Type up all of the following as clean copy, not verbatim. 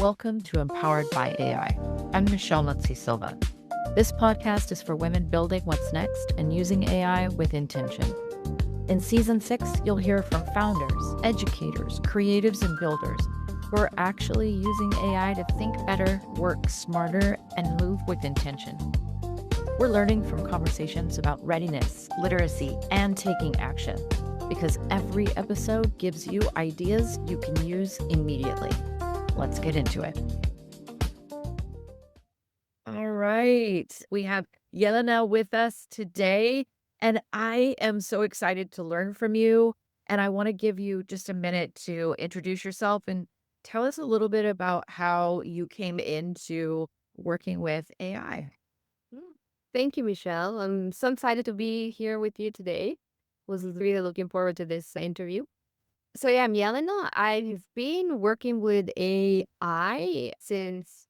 welcome to Empowered by AI. I'm Michelle Nutsi Silva. This podcast is for women building what's next and using AI with intention. In Season 6, you'll hear from founders, educators, creatives, and builders who are actually using AI to think better, work smarter, and move with intention. We're learning from conversations about readiness, literacy, and taking action, because every episode gives you ideas you can use immediately. Let's get into it. All right. We have Jelena with us today, and I am so excited to learn from you. And I want to give you just a minute to introduce yourself and tell us a little bit about how you came into working with AI. Thank you, Michelle. I'm so excited to be here with you today. Was really looking forward to this interview. So yeah, I'm Jelena. I've been working with AI since,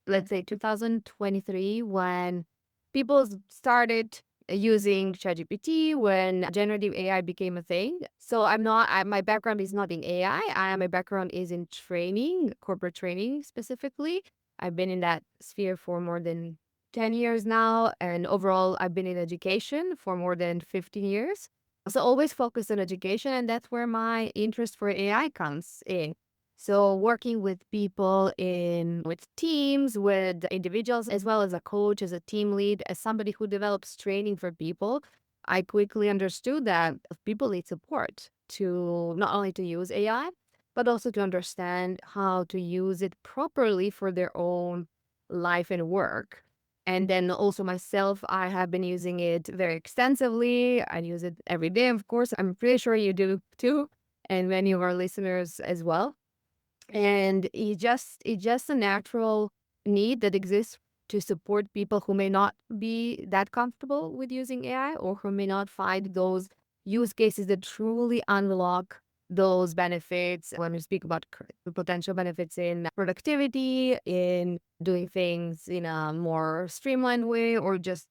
let's say, 2023, when people started using ChatGPT, when generative AI became a thing. So my background is not in AI. My background is in training, corporate training specifically. I've been in that sphere for more than 10 years now. And overall, I've been in education for more than 15 years. So always focused on education. And that's where my interest for AI comes in. So working with people with teams, with individuals, as well as a coach, as a team lead, as somebody who develops training for people, I quickly understood that people need support to not only to use AI, but also to understand how to use it properly for their own life and work. And then also myself, I have been using it very extensively. I use it every day, of course. I'm pretty sure you do too, and many of our listeners as well. And it's just a natural need that exists to support people who may not be that comfortable with using AI, or who may not find those use cases that truly unlock those benefits. When we speak about the potential benefits in productivity, in doing things in a more streamlined way, or just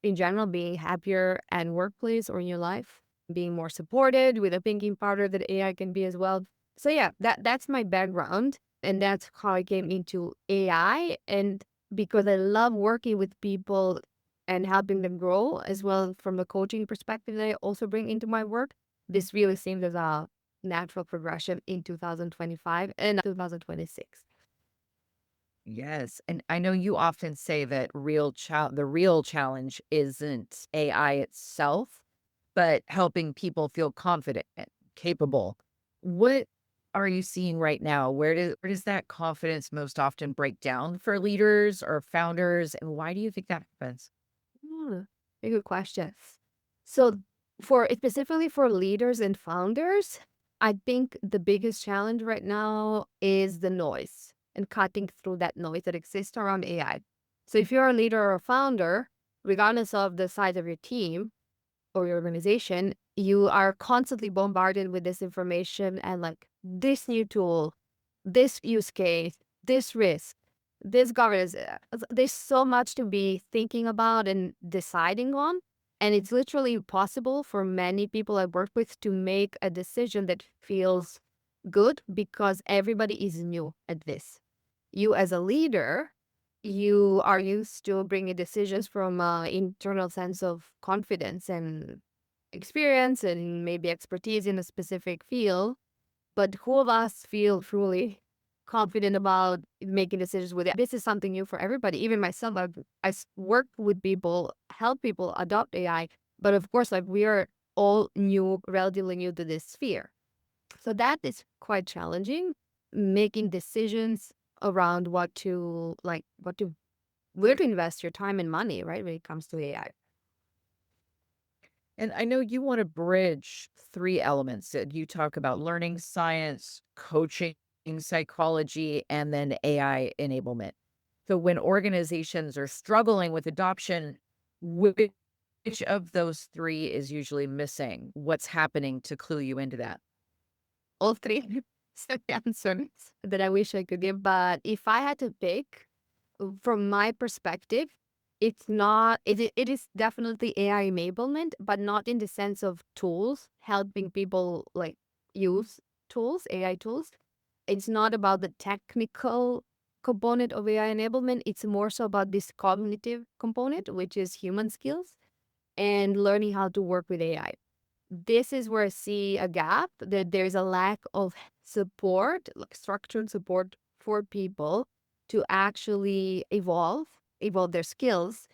in general being happier at workplace or in your life, being more supported with a thinking partner that AI can be as well. So yeah, that's my background, and that's how I came into AI. And because I love working with people and helping them grow, as well from the coaching perspective that I also bring into my work, this really seems as a natural progression in 2025 and 2026. Yes, and I know you often say that the real challenge isn't AI itself, but helping people feel confident and capable. What are you seeing right now? Where does that confidence most often break down for leaders or founders, and why do you think that happens? Very good question. So for specifically for leaders and founders, I think the biggest challenge right now is the noise and cutting through that noise that exists around AI. So if you're a leader or a founder, regardless of the size of your team or your organization, you are constantly bombarded with this information and like this new tool, this use case, this risk, this governance. There's so much to be thinking about and deciding on. And it's literally possible for many people I work with to make a decision that feels good because everybody is new at this. You, as a leader, you are used to bringing decisions from an internal sense of confidence and experience and maybe expertise in a specific field. But who of us feel truly confident about making decisions with it? This is something new for everybody. Even myself, work with people, help people adopt AI. But of course, like we are all new, relatively new to this sphere. So that is quite challenging, making decisions around where to invest your time and money, right? When it comes to AI. And I know you want to bridge three elements that you talk about: learning science, coaching psychology, and then AI enablement. So when organizations are struggling with adoption, which of those three is usually missing? What's happening to clue you into that? All three answers that I wish I could give. But if I had to pick, from my perspective, it's not, it is definitely AI enablement, but not in the sense of tools, helping people like use tools, AI tools. It's not about the technical component of AI enablement. It's more so about this cognitive component, which is human skills and learning how to work with AI. This is where I see a gap, that there's a lack of support, like structured support for people to actually evolve their skills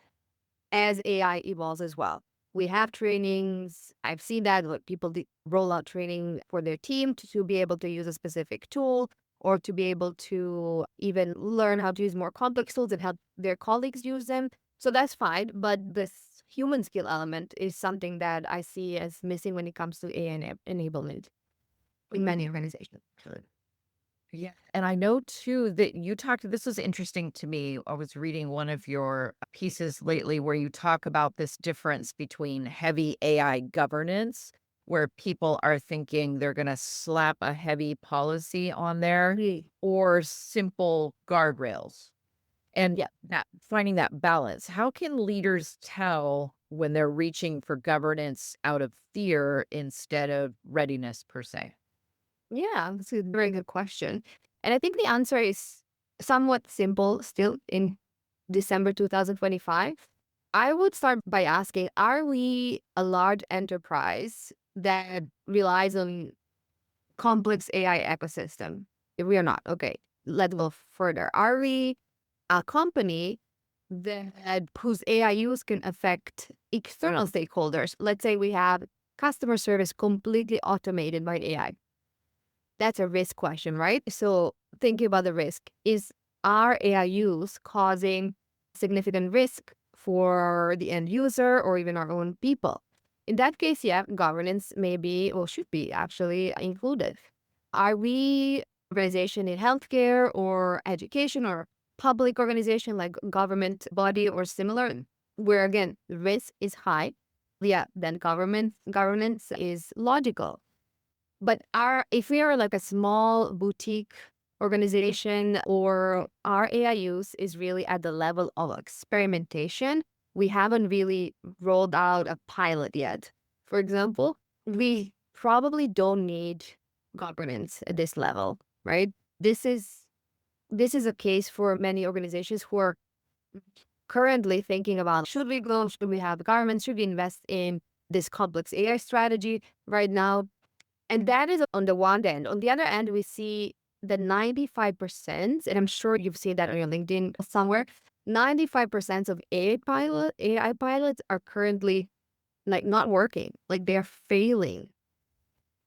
as AI evolves as well. We have trainings. I've seen that, like, people roll out training for their team to be able to use a specific tool, or to be able to even learn how to use more complex tools and help their colleagues use them. So that's fine. But this human skill element is something that I see as missing when it comes to AI enablement in many organizations. Yeah. And I know too that you talked, this was interesting to me. I was reading one of your pieces lately where you talk about this difference between heavy AI governance, where people are thinking they're going to slap a heavy policy on there, or simple guardrails. And Yeah. that finding that balance. How can leaders tell when they're reaching for governance out of fear instead of readiness per se? Yeah, that's a very good question. And I think the answer is somewhat simple still in December 2025. I would start by asking, are we a large enterprise that relies on complex AI ecosystem? If we are not, okay, let's go further. Are we a company that whose AI use can affect external stakeholders? Let's say we have customer service completely automated by AI. That's a risk question, right? So thinking about the risk, is our AI use causing significant risk for the end user or even our own people? In that case, yeah, governance may be, or should be actually included. Are we organization in healthcare or education or public organization like government body or similar, where again the risk is high? Yeah, then governance is logical. But if we are like a small boutique organization, or our AI use is really at the level of experimentation, we haven't really rolled out a pilot yet. For example, we probably don't need governance at this level, right? This is this is a case for many organizations who are currently thinking about, should we go, should we have government, should we invest in this complex AI strategy right now? And that is on the one end. On the other end, we see that 95%, and I'm sure you've seen that on your LinkedIn somewhere, 95% of AI pilots are currently like not working, like they're failing.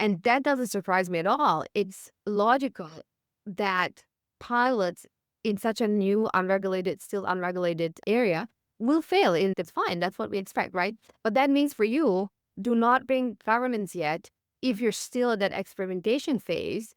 And that doesn't surprise me at all. It's logical that pilots in such a new, still unregulated area will fail. And it's fine. That's what we expect, right? But that means for you, do not bring governance yet if you're still at that experimentation phase,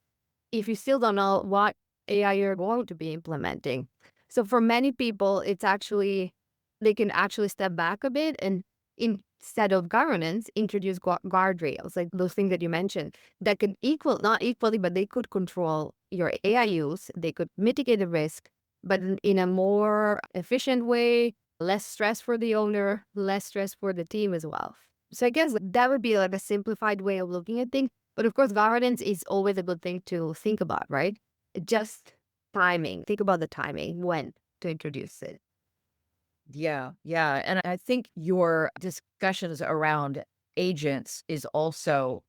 if you still don't know what AI you're going to be implementing. So for many people, they can actually step back a bit and instead of governance, introduce guardrails, like those things that you mentioned, that could not equally, but they could control your AI use. They could mitigate the risk, but in a more efficient way, less stress for the owner, less stress for the team as well. So I guess that would be like a simplified way of looking at things. But of course, governance is always a good thing to think about, right? Just timing. Think about the timing, when to introduce it. Yeah, yeah. And I think your discussions around agents is also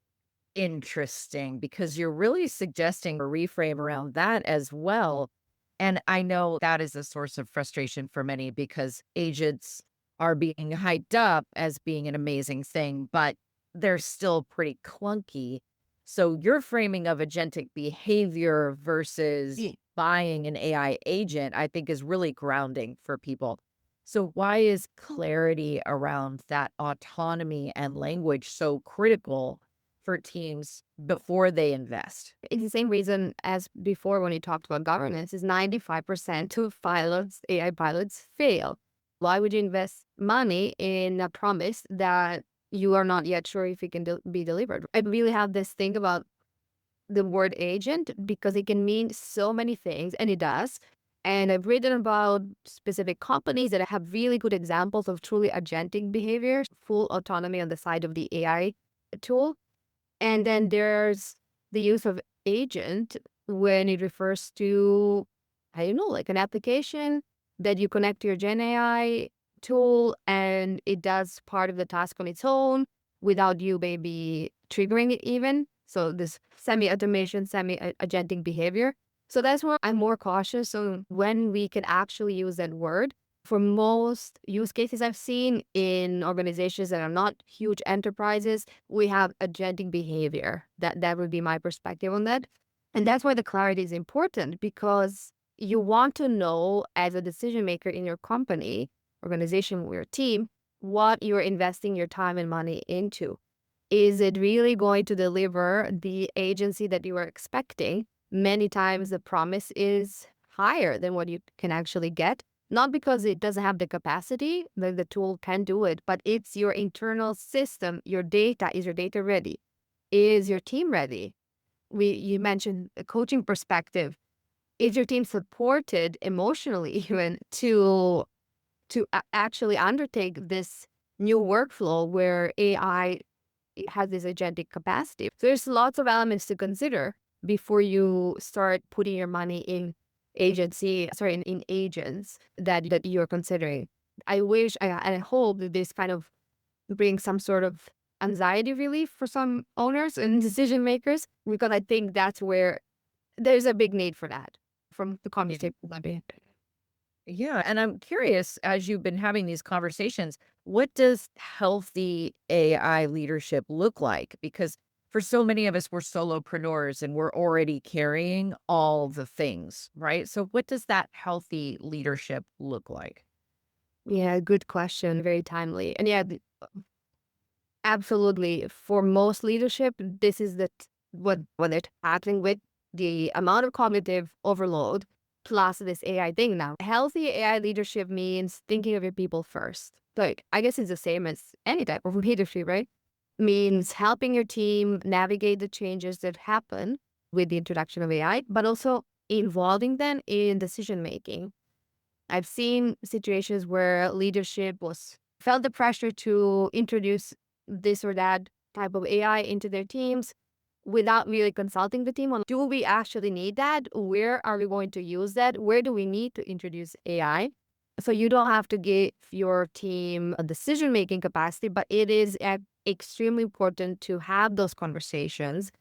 interesting because you're really suggesting a reframe around that as well. And I know that is a source of frustration for many because agents are being hyped up as being an amazing thing, but they're still pretty clunky. So your framing of agentic behavior versus buying an AI agent, I think is really grounding for people. So why is clarity around that autonomy and language so critical for teams before they invest? It's the same reason as before when you talked about governance, is 95% of AI pilots fail. Why would you invest money in a promise that you are not yet sure if it can be delivered? I really have this thing about the word agent because it can mean so many things, and it does. And I've written about specific companies that have really good examples of truly agentic behavior, full autonomy on the side of the AI tool. And then there's the use of agent when it refers to I don't know, like an application that you connect to your Gen AI tool and it does part of the task on its own without you maybe triggering it even. So this semi-automation, semi-agentic behavior. So that's where I'm more cautious on when we can actually use that word. For most use cases I've seen in organizations that are not huge enterprises, we have agentic behavior. That would be my perspective on that. And that's why the clarity is important, because you want to know as a decision maker in your company, organization, or your team, what you're investing your time and money into. Is it really going to deliver the agency that you are expecting? Many times the promise is higher than what you can actually get. Not because it doesn't have the capacity, like the tool can do it, but it's your internal system, your data. Is your data ready? Is your team ready? You mentioned a coaching perspective. Is your team supported emotionally even to actually undertake this new workflow where AI has this agentic capacity? So there's lots of elements to consider before you start putting your money in in agents that you're considering. I wish and I hope that this kind of brings some sort of anxiety relief for some owners and decision makers, because I think that's where there's a big need for that from the conversation. Yeah. And I'm curious, as you've been having these conversations, what does healthy AI leadership look like? Because for so many of us, we're solopreneurs and we're already carrying all the things, right? So, what does that healthy leadership look like? Yeah, good question. Very timely. And yeah, absolutely. For most leadership, this is what when they're tackling with the amount of cognitive overload plus this AI thing now. Healthy AI leadership means thinking of your people first. Like, I guess it's the same as any type of leadership, right? Means helping your team navigate the changes that happen with the introduction of AI, but also involving them in decision making. I've seen situations where leadership was felt the pressure to introduce this or that type of AI into their teams without really consulting the team on, do we actually need that? Where are we going to use that? Where do we need to introduce AI? So you don't have to give your team a decision making capacity, but it is extremely important to have those conversations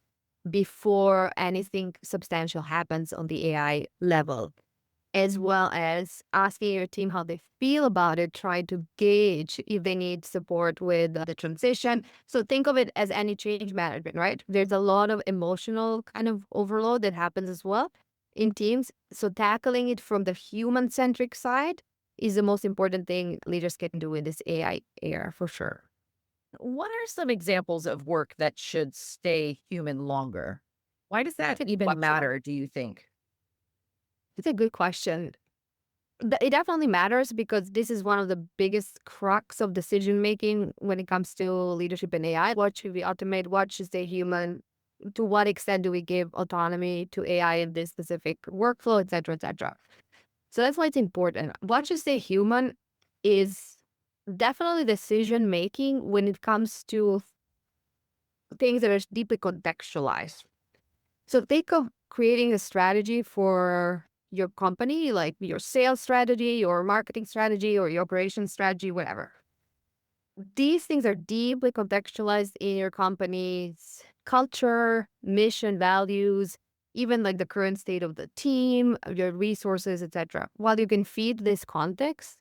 before anything substantial happens on the AI level, as well as asking your team how they feel about it, try to gauge if they need support with the transition. So think of it as any change management, right? There's a lot of emotional kind of overload that happens as well in teams. So tackling it from the human centric side is the most important thing leaders can do in this AI era for sure. What are some examples of work that should stay human longer? Why does that even matter, do you think? It's a good question. It definitely matters because this is one of the biggest crux of decision making when it comes to leadership and AI. What should we automate? What should stay human? To what extent do we give autonomy to AI in this specific workflow, et cetera, et cetera? So that's why it's important. What should stay human is definitely decision making when it comes to things that are deeply contextualized. So think of creating a strategy for your company, like your sales strategy, your marketing strategy, or your operations strategy, whatever. These things are deeply contextualized in your company's culture, mission, values, even like the current state of the team, your resources, etc. While you can feed this context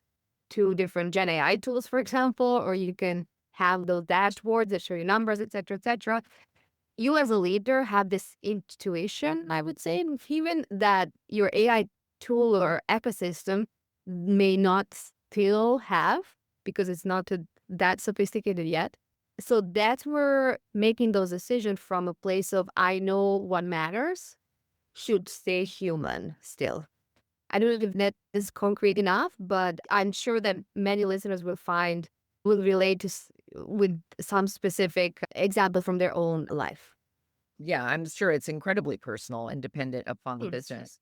to different Gen AI tools, for example, or you can have those dashboards that show you numbers, etc., you as a leader have this intuition, I would say, even that your AI tool or ecosystem may not still have because it's not that sophisticated yet. So that's where making those decisions from a place of I know what matters should stay human still. I don't know if that is concrete enough, but I'm sure that many listeners will relate with some specific example from their own life. Yeah, I'm sure it's incredibly personal and dependent upon the Mm. business.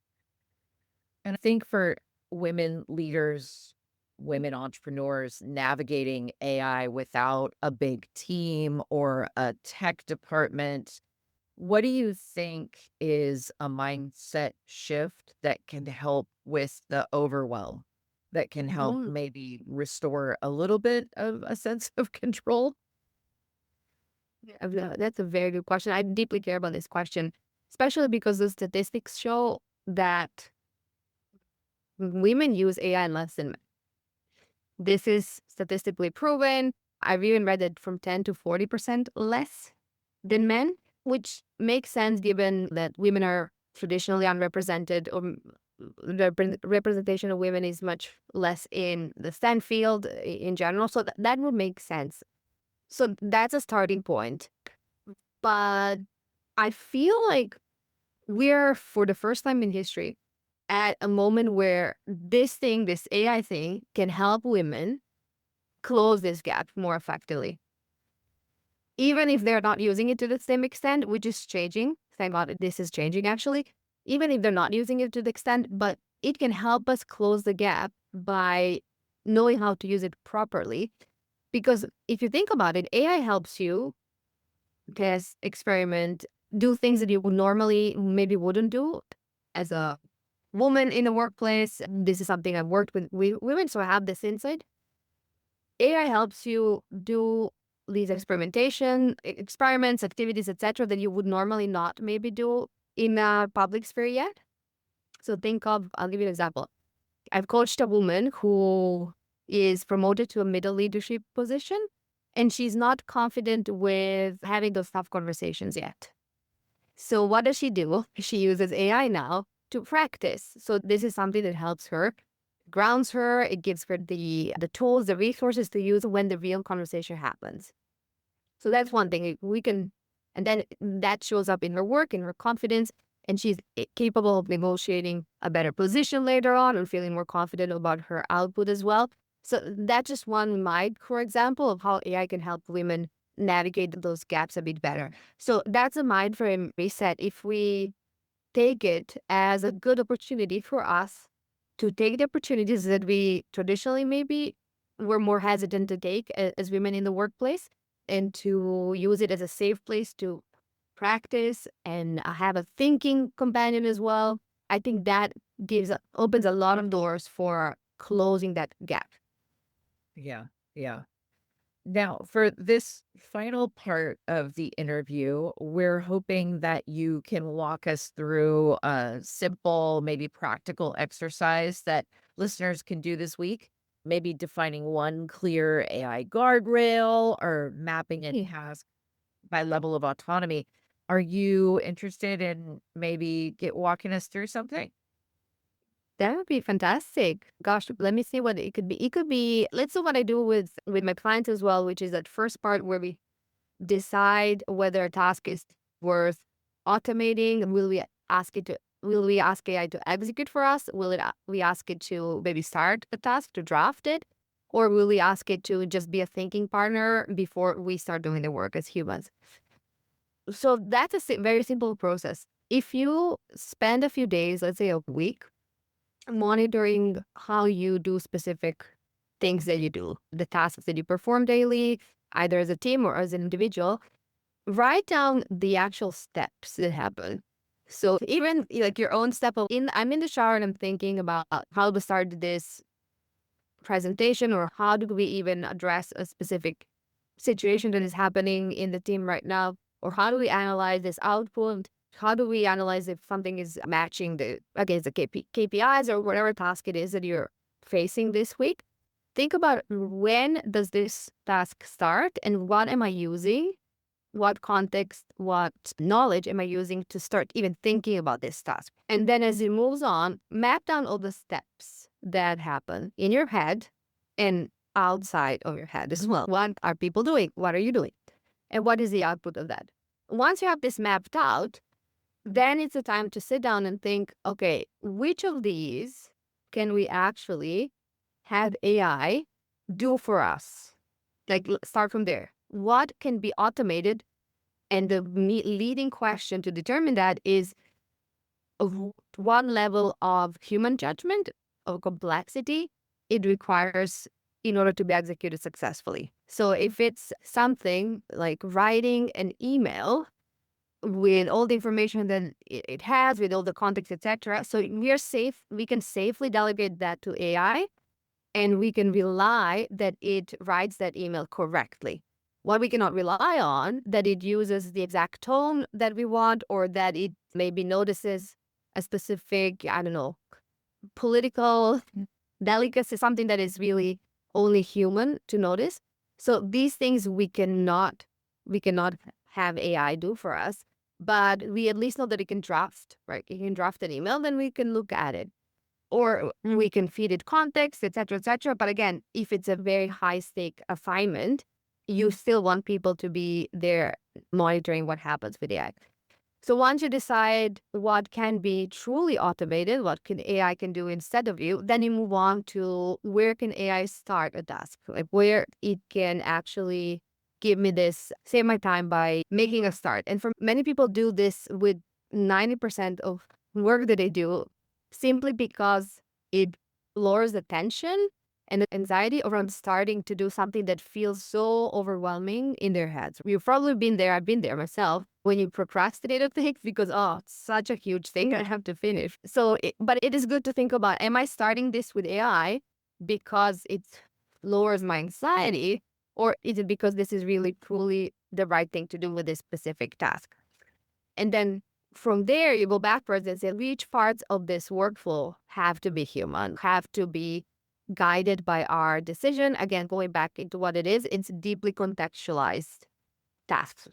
And I think for women leaders, women entrepreneurs navigating AI without a big team or a tech department, What do you think is a mindset shift that can help with the overwhelm? That can help Mm, maybe restore a little bit of a sense of control? that's a very good question. I deeply care about this question, especially because the statistics show that women use AI less than men. This is statistically proven. I've even read it from 10 to 40% less than men, which makes sense given that women are traditionally unrepresented, or the representation of women is much less in the STEM field in general. So that would make sense. So that's a starting point. But I feel like we're, for the first time in history, at a moment where this AI thing, can help women close this gap more effectively. Even if they're not using it to the same extent, which is changing. Thank God this is changing actually. Even if they're not using it to the extent, but it can help us close the gap by knowing how to use it properly. Because if you think about it, AI helps you test, experiment, do things that you would normally maybe wouldn't do as a woman in the workplace. This is something I've worked with women, so I have this insight. AI helps you do these experiments, activities, etc., that you would normally not maybe do in a public sphere yet. So think of, I'll give you an example. I've coached a woman who is promoted to a middle leadership position, and she's not confident with having those tough conversations yet. So what does she do? She uses AI now to practice. So this is something that helps her, grounds her. It gives her the tools, the resources to use when the real conversation happens. So that's one thing we can, and then that shows up in her work, in her confidence, and she's capable of negotiating a better position later on and feeling more confident about her output as well. So that's just one micro example of how AI can help women navigate those gaps a bit better. So that's a mind frame reset. If we take it as a good opportunity for us to take the opportunities that we traditionally maybe were more hesitant to take as women in the workplace, and to use it as a safe place to practice and have a thinking companion as well. I think that opens a lot of doors for closing that gap. Yeah, yeah. Now, for this final part of the interview, we're hoping that you can walk us through a simple, maybe practical exercise that listeners can do this week. Maybe defining one clear AI guardrail or mapping a task by level of autonomy. Are you interested in maybe get walking us through something? That would be fantastic. Gosh, let me see what it could be. It could be, let's do what I do with my clients as well, which is that first part where we decide whether a task is worth automating. Will we ask AI to execute for us? We ask it to maybe start a task, to draft it? Or will we ask it to just be a thinking partner before we start doing the work as humans? So that's a very simple process. If you spend a few days, let's say a week, monitoring how you do specific things that you do, the tasks that you perform daily, either as a team or as an individual, write down the actual steps that happen. So even like your own step of I'm in the shower and I'm thinking about how to start this presentation, or how do we even address a specific situation that is happening in the team right now, or how do we analyze this output? How do we analyze if something is matching against the KPIs or whatever task it is that you're facing this week? Think about, when does this task start and what am I using? What context, what knowledge am I using to start even thinking about this task? And then as it moves on, map down all the steps that happen in your head and outside of your head as well. What are people doing? What are you doing? And what is the output of that? Once you have this mapped out, then it's a time to sit down and think, okay, which of these can we actually have AI do for us? Like, start from there. What can be automated? And the leading question to determine that is, one level of human judgment, of complexity, it requires in order to be executed successfully. So if it's something like writing an email, with all the information that it has, with all the context, etc. So we are safe. We can safely delegate that to AI, and we can rely that it writes that email correctly. What we cannot rely on, that it uses the exact tone that we want, or that it maybe notices a specific, I don't know, political delicacy, something that is really only human to notice. So these things we cannot have AI do for us, but we at least know that it can draft, right? It can draft an email, then we can look at it. Or we can feed it context, etc., etc. But again, if it's a very high stake assignment, you still want people to be there monitoring what happens with AI. So once you decide what can be truly automated, what can AI can do instead of you, then you move on to where can AI start a task, like where it can actually give me this, save my time by making a start. And for many people do this with 90% of work that they do simply because it lowers the tension and the anxiety around starting to do something that feels so overwhelming in their heads. You've probably been there. I've been there myself when you procrastinate a thing because, oh, it's such a huge thing I have to finish. So, but it is good to think about, am I starting this with AI because it lowers my anxiety, or is it because this is really truly the right thing to do with this specific task? And then from there, you go backwards and say, which parts of this workflow have to be human, have to be guided by our decision? Again, going back into what it is, it's deeply contextualized tasks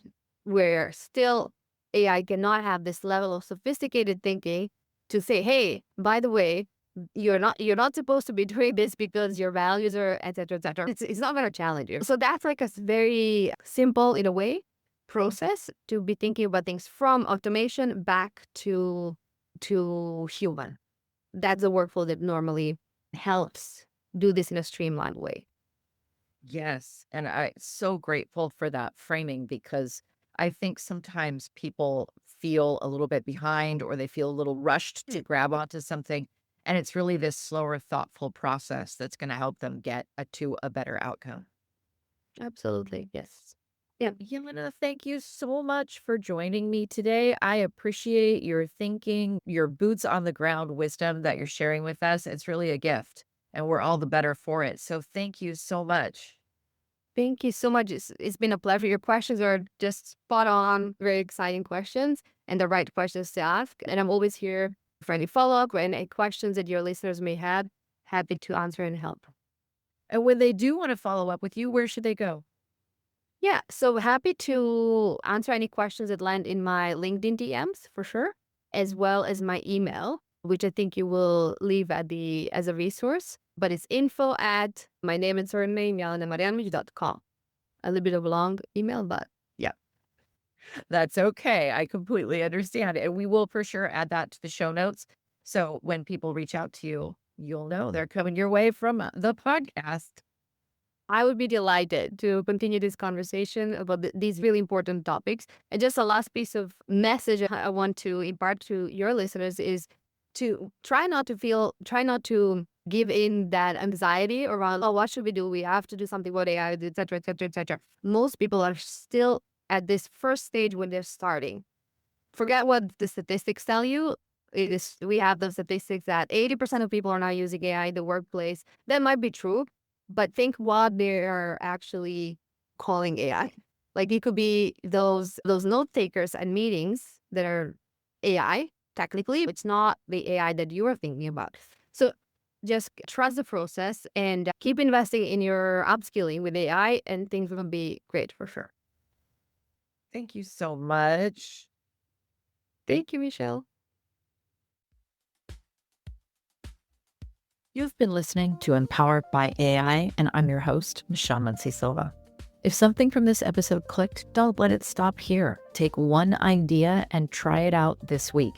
where still AI cannot have this level of sophisticated thinking to say, hey, by the way, you're not supposed to be doing this because your values are, et cetera, et cetera. It's not going to challenge you. So that's like a very simple, in a way, process to be thinking about things from automation back to human. That's a workflow that normally helps do this in a streamlined way. Yes, and I'm so grateful for that framing because I think sometimes people feel a little bit behind or they feel a little rushed to grab onto something. And it's really this slower, thoughtful process that's going to help them get to a better outcome. Absolutely. Yes. Yeah. Jelena, thank you so much for joining me today. I appreciate your thinking, your boots on the ground wisdom that you're sharing with us. It's really a gift, and we're all the better for it. So thank you so much. Thank you so much. It's been a pleasure. Your questions are just spot on, very exciting questions and the right questions to ask. And I'm always here for any follow-up or any questions that your listeners may have. Happy to answer and help. And when they do want to follow up with you, where should they go? Yeah, so happy to answer any questions that land in my LinkedIn DMs for sure, as well as my email, which I think you will leave as a resource. But it's info at my name and surname, JelenaMarjanovic.com. A little bit of a long email, but yeah. That's okay. I completely understand. And we will for sure add that to the show notes. So when people reach out to you, you'll know they're coming your way from the podcast. I would be delighted to continue this conversation about these really important topics. And just a last piece of message I want to impart to your listeners is to try not to give in that anxiety around, oh, what should we do? We have to do something about AI, et cetera, et cetera, et cetera. Most people are still at this first stage when they're starting. Forget what the statistics tell you. We have the statistics that 80% of people are not using AI in the workplace. That might be true, but think what they are actually calling AI. Like it could be those note takers and meetings that are AI. Technically, it's not the AI that you are thinking about. So just trust the process and keep investing in your upskilling with AI, and things will be great for sure. Thank you so much. Thank you, Michelle. You've been listening to Empowered by AI, and I'm your host, Michelle Silva. If something from this episode clicked, don't let it stop here. Take one idea and try it out this week.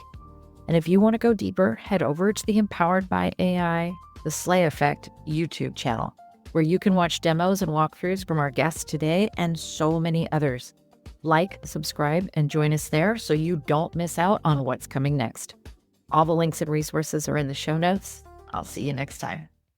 And if you want to go deeper, head over to the Empowered by AI, the Slay Effect YouTube channel, where you can watch demos and walkthroughs from our guests today and so many others. Like, subscribe, and join us there so you don't miss out on what's coming next. All the links and resources are in the show notes. I'll see you next time.